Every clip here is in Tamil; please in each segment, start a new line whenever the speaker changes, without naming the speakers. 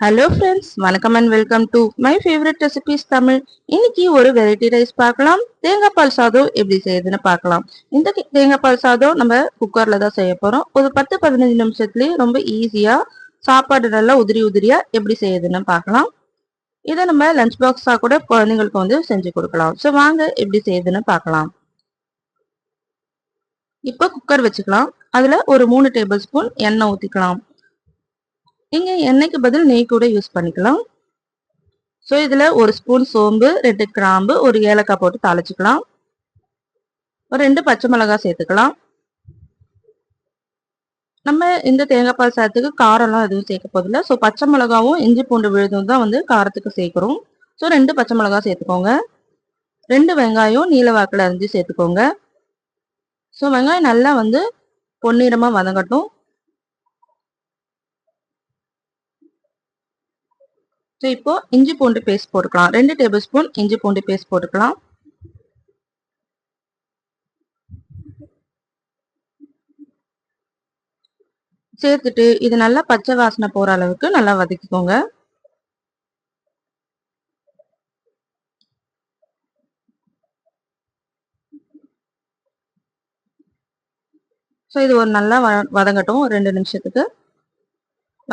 ஹலோ ஃப்ரெண்ட்ஸ், வணக்கம் and welcome to my favourite recipes Tamil. இன்னைக்கு ஒரு வெரைட்டி ரைஸ் பார்க்கலாம். தேங்காய் பால் சாதம் எப்படி செய்யுதுன்னு பார்க்கலாம். இந்த தேங்காய் பால் சாதம் நம்ம குக்கர்ல தான் செய்ய போறோம். ஒரு 10-15 நிமிஷத்துலயே ரொம்ப ஈஸியா சாப்பாடு நல்லா உதிரி உதிரியா எப்படி செய்யுதுன்னு பார்க்கலாம். இதை நம்ம லஞ்ச் பாக்ஸா கூட குழந்தைங்களுக்கு வந்து செஞ்சு கொடுக்கலாம். ஸோ வாங்க எப்படி செய்யுதுன்னு பார்க்கலாம். இப்போ குக்கர் வச்சுக்கலாம். அதுல ஒரு 3 டேபிள் ஸ்பூன் எண்ணெய் ஊற்றிக்கலாம். நீங்க எண்ணெய்க்கு பதில் நெய் கூட யூஸ் பண்ணிக்கலாம். ஸோ இதுல ஒரு ஸ்பூன் சோம்பு, 2 கிராம்பு, ஒரு ஏலக்காய் போட்டு தாளிச்சுக்கலாம். ஒரு 2 பச்சை மிளகாய் சேர்த்துக்கலாம். நம்ம இந்த தேங்காய் பால் சாதத்துக்கு காரம்லாம் எதுவும் சேர்க்க போதில்லை. ஸோ பச்சை மிளகாவும் இஞ்சி பூண்டு விழுதும் தான் வந்து காரத்துக்கு சேர்க்கிறோம். ஸோ 2 பச்சை மிளகாய் சேர்த்துக்கோங்க. 2 வெங்காயம் நீல வாக்கில் அரிஞ்சு சேர்த்துக்கோங்க. ஸோ வெங்காயம் நல்லா வந்து பொன்னிறமா வதங்கட்டும். ஸோ இப்போ இஞ்சி பூண்டு பேஸ்ட் போட்டுக்கலாம். 2 டேபிள் ஸ்பூன் இஞ்சி பூண்டு பேஸ்ட் போட்டுக்கலாம். சேர்த்துட்டு இது நல்லா பச்சை வாசனை போற அளவுக்கு நல்லா வதக்கிக்கோங்க. ஸோ இது ஒரு நல்லா வதங்கட்டும். ஒரு 2 நிமிஷத்துக்கு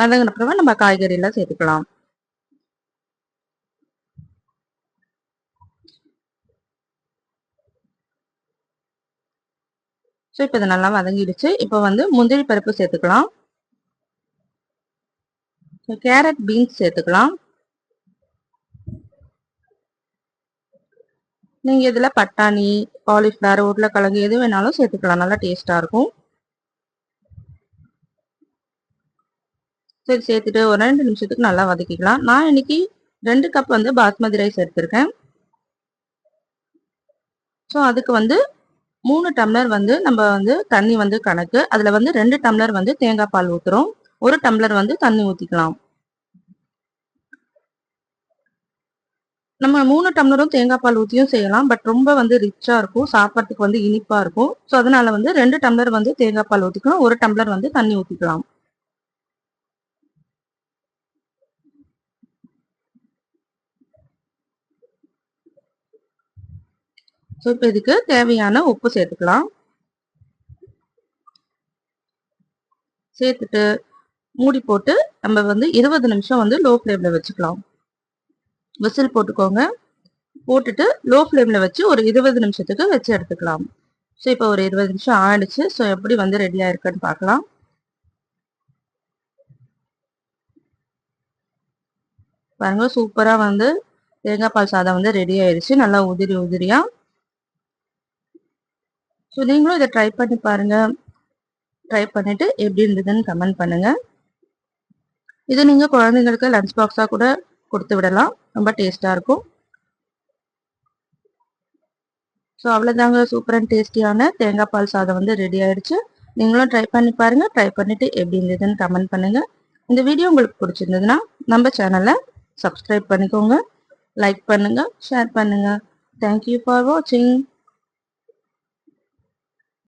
வதங்கின அப்புறமா நம்ம காய்கறி எல்லாம் சேர்த்துக்கலாம். ஸோ இப்போ இது நல்லா வதங்கிடுச்சு. இப்போ வந்து முந்திரி பருப்பு சேர்த்துக்கலாம். கேரட் பீன்ஸ் சேர்த்துக்கலாம். நீங்க இதுல பட்டாணி, காலிஃப்ளவர், உருளைக்கிழங்கு எது வேணாலும் சேர்த்துக்கலாம். நல்லா டேஸ்டா இருக்கும். சரி, சேர்த்துட்டு ஒரு 2 நிமிஷத்துக்கு நல்லா வதக்கிக்கலாம். நான் இன்னைக்கு 2 கப் வந்து பாஸ்மதி ரைஸ் எடுத்திருக்கேன். ஸோ அதுக்கு வந்து 3 டம்ளர் வந்து நம்ம வந்து தண்ணி வந்து கணக்கு. அதுல வந்து 2 டம்ளர் வந்து தேங்காய் பால் ஊத்துறோம். 1 டம்ளர் வந்து தண்ணி ஊத்திக்கலாம். நம்ம 3 டம்ளரும் தேங்காய் பால் ஊத்தியும் செய்யலாம். பட் ரொம்ப வந்து ரிச்சா இருக்கும். சாப்பிட்றதுக்கு வந்து இனிப்பா இருக்கும். ஸோ அதனால வந்து 2 டம்ளர் வந்து தேங்காய் பால் ஊத்திக்கலாம். 1 டம்ளர் வந்து தண்ணி ஊத்திக்கலாம். ஸோ இப்போ இதுக்கு தேவையான உப்பு சேர்த்துக்கலாம். சேர்த்துட்டு மூடி போட்டு நம்ம வந்து 20 நிமிஷம் வந்து லோ ஃப்ளேம்ல வச்சுக்கலாம். விசில் போட்டுக்கோங்க. போட்டுட்டு லோ ஃப்ளேம்ல வச்சு ஒரு 20 நிமிஷத்துக்கு வச்சு எடுத்துக்கலாம். ஸோ இப்போ ஒரு 20 நிமிஷம் ஆயிடுச்சு. ஸோ எப்படி வந்து ரெடியா இருக்குன்னு பார்க்கலாம். பாருங்க, சூப்பரா வந்து தேங்காய் பால் சாதம் வந்து ரெடி ஆயிடுச்சு. நல்லா உதிரி உதிரியா. ஸோ நீங்களும் இதை ட்ரை பண்ணி பாருங்க. ட்ரை பண்ணிட்டு எப்படி இருந்ததுன்னு கமெண்ட் பண்ணுங்க. இது நீங்க குழந்தைங்களுக்கு லஞ்ச் பாக்ஸா கூட கொடுத்து விடலாம். ரொம்ப டேஸ்டா இருக்கும். ஸோ அவ்வளோதாங்க, சூப்பர் அண்ட் டேஸ்டியான தேங்காய் பால் சாதம் வந்து ரெடி ஆயிடுச்சு. நீங்களும் ட்ரை பண்ணி பாருங்க. ட்ரை பண்ணிட்டு எப்படி இருந்ததுன்னு கமெண்ட் பண்ணுங்க. இந்த வீடியோ உங்களுக்கு பிடிச்சிருந்ததுன்னா நம்ம சேனலை சப்ஸ்கிரைப் பண்ணிக்கோங்க, லைக் பண்ணுங்க, ஷேர் பண்ணுங்க. தேங்க்யூ ஃபார் வாட்சிங்.